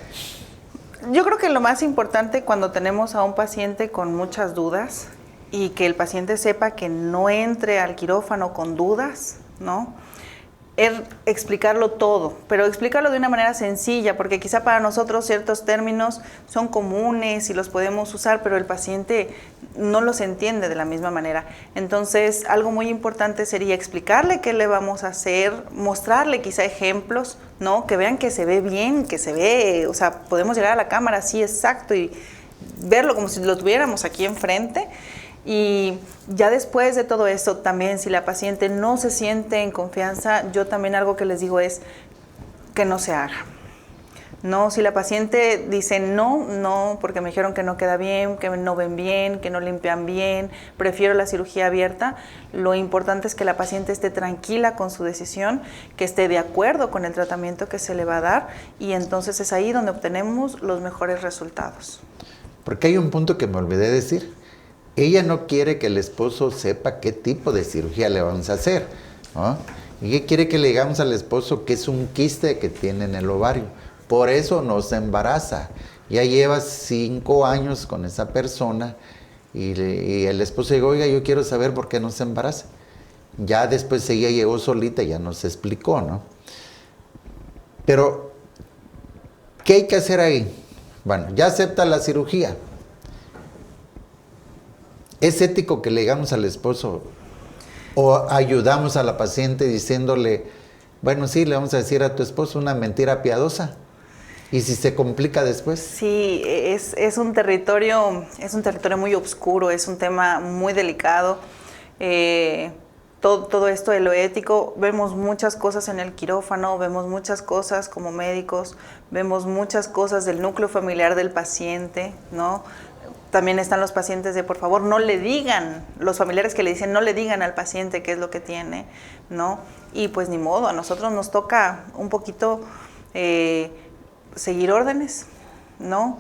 Yo creo que lo más importante cuando tenemos a un paciente con muchas dudas y que el paciente sepa que no entre al quirófano con dudas, ¿no? Es explicarlo todo, pero explicarlo de una manera sencilla, porque quizá para nosotros ciertos términos son comunes y los podemos usar, pero el paciente no los entiende de la misma manera. Entonces, algo muy importante sería explicarle qué le vamos a hacer, mostrarle quizá ejemplos, ¿no? Que vean que se ve bien, que se ve, o sea, podemos llegar a la cámara así exacto y verlo como si lo tuviéramos aquí enfrente. Y ya después de todo esto, también si la paciente no se siente en confianza, yo también algo que les digo es que no se haga. No, si la paciente dice no, porque me dijeron que no queda bien, que no ven bien, que no limpian bien, prefiero la cirugía abierta, lo importante es que la paciente esté tranquila con su decisión, que esté de acuerdo con el tratamiento que se le va a dar y entonces es ahí donde obtenemos los mejores resultados. Porque hay un punto que me olvidé decir. Ella no quiere que el esposo sepa qué tipo de cirugía le vamos a hacer, ¿no? Y ella quiere que le digamos al esposo que es un quiste que tiene en el ovario. Por eso no se embaraza. Ya lleva 5 años con esa persona y el esposo dijo, oiga, yo quiero saber por qué no se embaraza. Ya después ella llegó solita y ya nos explicó, ¿no? Pero, ¿qué hay que hacer ahí? Bueno, ya acepta la cirugía. ¿Es ético que le digamos al esposo o ayudamos a la paciente diciéndole, bueno, sí, le vamos a decir a tu esposo una mentira piadosa? ¿Y si se complica después? Sí, es un territorio muy oscuro, es un tema muy delicado. Todo esto de lo ético, vemos muchas cosas en el quirófano, vemos muchas cosas como médicos, vemos muchas cosas del núcleo familiar del paciente, ¿no? También están los pacientes de, por favor, no le digan, los familiares que le dicen, no le digan al paciente qué es lo que tiene, ¿no? Y pues ni modo, a nosotros nos toca un poquito seguir órdenes, ¿no?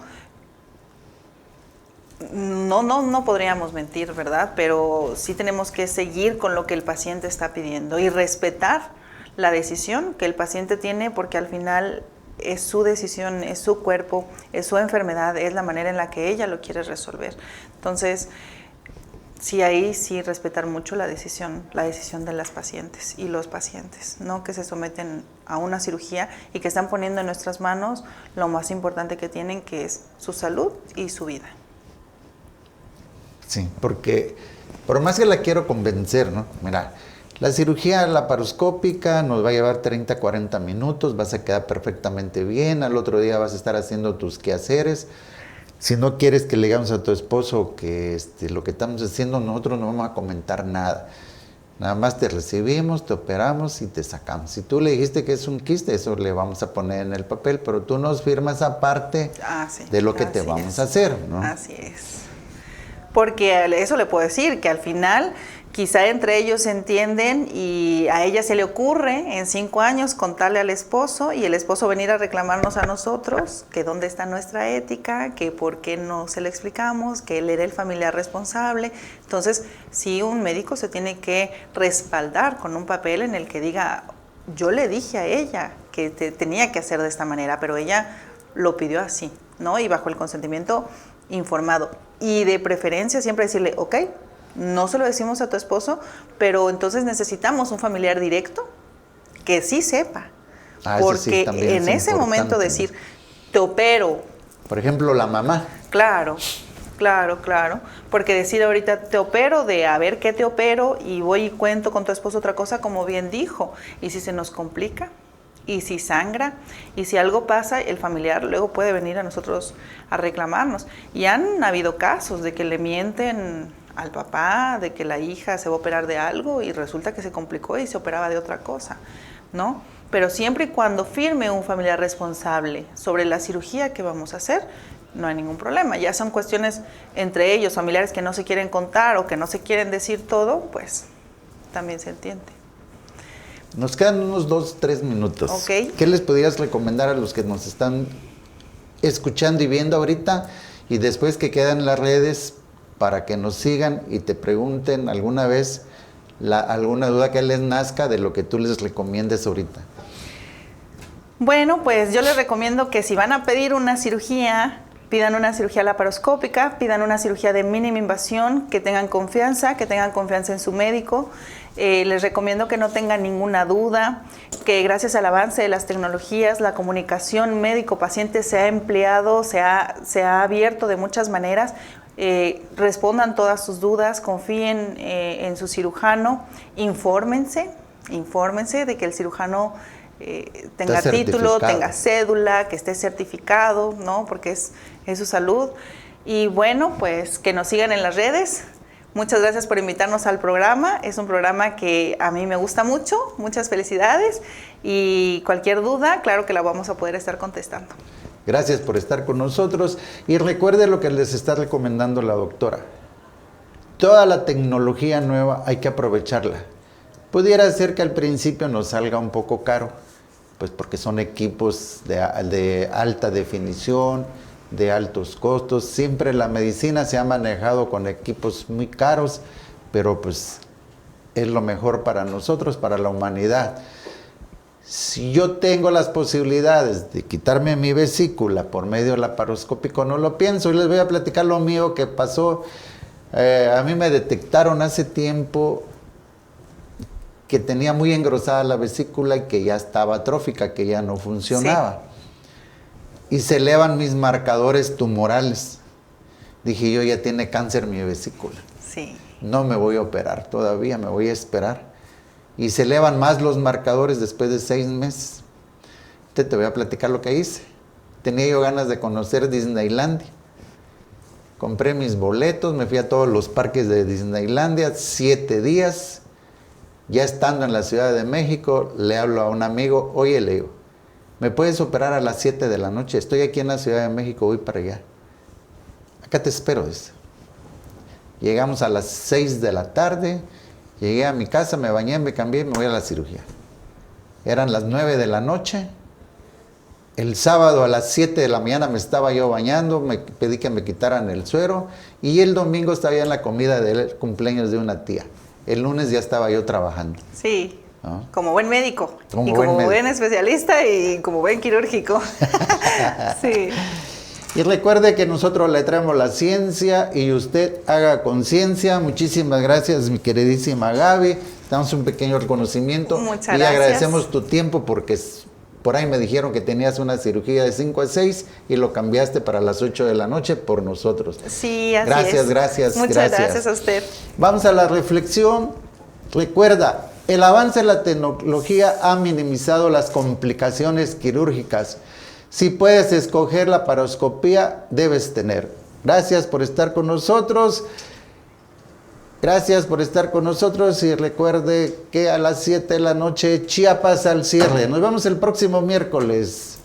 No podríamos mentir, ¿verdad? Pero sí tenemos que seguir con lo que el paciente está pidiendo y respetar la decisión que el paciente tiene, porque al final es su decisión, es su cuerpo, es su enfermedad, es la manera en la que ella lo quiere resolver. Entonces, sí, ahí sí respetar mucho la decisión de las pacientes y los pacientes, ¿no? Que se someten a una cirugía y que están poniendo en nuestras manos lo más importante que tienen, que es su salud y su vida. Sí, porque por más que la quiero convencer, ¿no? Mira, la cirugía laparoscópica nos va a llevar 30, 40 minutos, vas a quedar perfectamente bien, al otro día vas a estar haciendo tus quehaceres. Si no quieres que le digamos a tu esposo que lo que estamos haciendo, nosotros no vamos a comentar nada. Nada más te recibimos, te operamos y te sacamos. Si tú le dijiste que es un quiste, eso le vamos a poner en el papel, pero tú nos firmas aparte de lo que te vamos a hacer, ¿no? Así es. Porque eso le puedo decir, que al final quizá entre ellos se entienden y a ella se le ocurre en 5 años contarle al esposo y el esposo venir a reclamarnos a nosotros que dónde está nuestra ética, que por qué no se le explicamos, que él era el familiar responsable. Entonces, sí, un médico se tiene que respaldar con un papel en el que diga, yo le dije a ella que tenía que hacer de esta manera, pero ella lo pidió así, ¿no? Y bajo el consentimiento informado. Y de preferencia siempre decirle, ok, no se lo decimos a tu esposo, pero entonces necesitamos un familiar directo que sí sepa. Porque sí, en ese momento decir, te opero. Por ejemplo, la mamá. Claro. Porque decir ahorita, te opero de a ver qué te opero y voy y cuento con tu esposo otra cosa, como bien dijo. Y si se nos complica, y si sangra, y si algo pasa, el familiar luego puede venir a nosotros a reclamarnos. Y han habido casos de que le mienten al papá, de que la hija se va a operar de algo y resulta que se complicó y se operaba de otra cosa, ¿no? Pero siempre y cuando firme un familiar responsable sobre la cirugía que vamos a hacer, no hay ningún problema. Ya son cuestiones entre ellos, familiares que no se quieren contar o que no se quieren decir todo, pues también se entiende. Nos quedan unos 2, 3 minutos. Okay. ¿Qué les podrías recomendar a los que nos están escuchando y viendo ahorita y después que quedan en las redes para que nos sigan y te pregunten alguna vez alguna duda que les nazca de lo que tú les recomiendes ahorita? Bueno, pues yo les recomiendo que si van a pedir una cirugía, pidan una cirugía laparoscópica, pidan una cirugía de mínima invasión, que tengan confianza en su médico. Les recomiendo que no tengan ninguna duda, que gracias al avance de las tecnologías, la comunicación médico-paciente se ha empleado, se ha abierto de muchas maneras. Respondan todas sus dudas, confíen en su cirujano, infórmense de que el cirujano tenga título, tenga cédula, que esté certificado, ¿no? Porque es su salud. Y bueno, pues que nos sigan en las redes. Muchas gracias por invitarnos al programa. Es un programa que a mí me gusta mucho. Muchas felicidades. Y cualquier duda, claro que la vamos a poder estar contestando. Gracias por estar con nosotros. Y recuerde lo que les está recomendando la doctora. Toda la tecnología nueva hay que aprovecharla. Pudiera ser que al principio nos salga un poco caro, pues porque son equipos de alta definición, de altos costos. Siempre la medicina se ha manejado con equipos muy caros, pero pues es lo mejor para nosotros, para la humanidad. Si yo tengo las posibilidades de quitarme mi vesícula por medio laparoscópico, no lo pienso. Y les voy a platicar lo mío que pasó. A mí me detectaron hace tiempo que tenía muy engrosada la vesícula y que ya estaba atrófica, que ya no funcionaba. Sí. Y se elevan mis marcadores tumorales. Dije yo, ya tiene cáncer mi vesícula. Sí. No me voy a operar todavía, me voy a esperar. Y se elevan más los marcadores después de 6 meses. Te voy a platicar lo que hice. Tenía yo ganas de conocer Disneylandia. Compré mis boletos, me fui a todos los parques de Disneylandia, 7 días. Ya estando en la Ciudad de México, le hablo a un amigo, oye, le digo, ¿me puedes operar a las 7 de la noche? Estoy aquí en la Ciudad de México, voy para allá. Acá te espero, dice. Llegamos a las 6 de la tarde, llegué a mi casa, me bañé, me cambié y me voy a la cirugía. Eran las 9 de la noche. El sábado a las 7 de la mañana me estaba yo bañando, me pedí que me quitaran el suero y el domingo estaba ya en la comida del cumpleaños de una tía. El lunes ya estaba yo trabajando. Sí. Como buen médico, Como y buen como médico. buen especialista y como buen quirúrgico. Sí. Y recuerde que nosotros le traemos la ciencia y usted haga conciencia. Muchísimas gracias, mi queridísima Gaby. Damos un pequeño reconocimiento. Muchas y gracias. agradecemos tu tiempo porque por ahí me dijeron que tenías una cirugía de 5 a 6 y lo cambiaste para las 8 de la noche por nosotros. Sí, así Gracias, es. gracias, Muchas gracias a usted. Vamos a la reflexión. Recuerda, el avance de la tecnología ha minimizado las complicaciones quirúrgicas. Si puedes escoger la paroscopía, debes tener. Gracias por estar con nosotros. Gracias por estar con nosotros y recuerde que a las 7 de la noche Chiapas al cierre. Nos vemos el próximo miércoles.